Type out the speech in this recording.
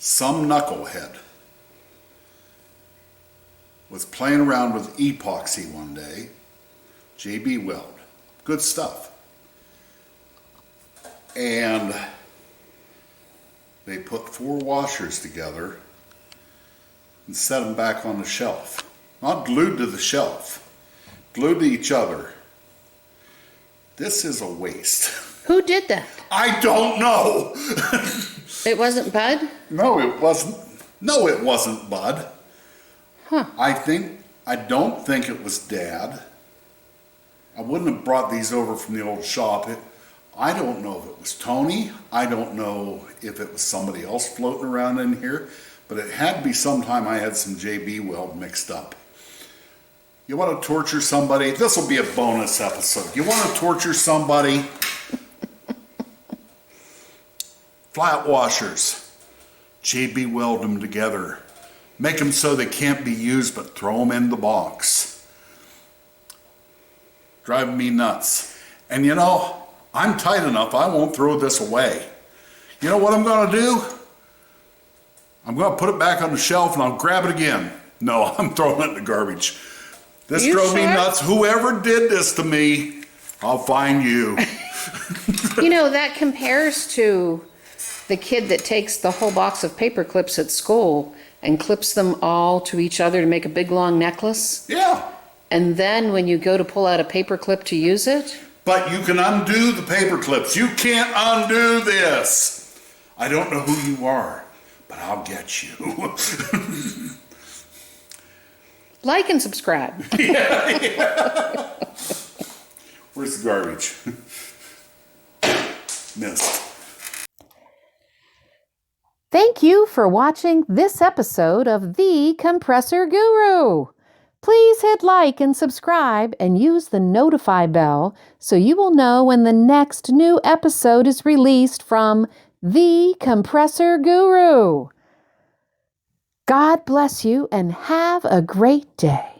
Some knucklehead was playing around with epoxy one day. JB Weld. Good stuff. And they put 4 washers together and set them back on the shelf. Not glued to the shelf, glued to each other. This is a waste. Who did that? I don't know. It wasn't Bud? No, it wasn't. No, it wasn't Bud. Huh. I don't think it was Dad. I wouldn't have brought these over from the old shop. I don't know if it was Tony. I don't know if it was somebody else floating around in here, but it had to be sometime I had some JB Weld mixed up. You want to torture somebody? This will be a bonus episode. You want to torture somebody? Flat washers. JB Weld them together. Make them so they can't be used, but throw them in the box. Driving me nuts. And you know, I'm tight enough, I won't throw this away. You know what I'm going to do? I'm going to put it back on the shelf and I'll grab it again. No, I'm throwing it in the garbage. This drove me nuts. Whoever did this to me, I'll find you. You know, that compares to the kid that takes the whole box of paper clips at school and clips them all to each other to make a big long necklace. Yeah. And then when you go to pull out a paper clip to use it. But you can undo the paper clips. You can't undo this. I don't know who you are, but I'll get you. Like and subscribe. Yeah. Where's the garbage? Missed. Thank you for watching this episode of The Compressor Guru. Please hit like and subscribe and use the notify bell so you will know when the next new episode is released from The Compressor Guru. God bless you and have a great day.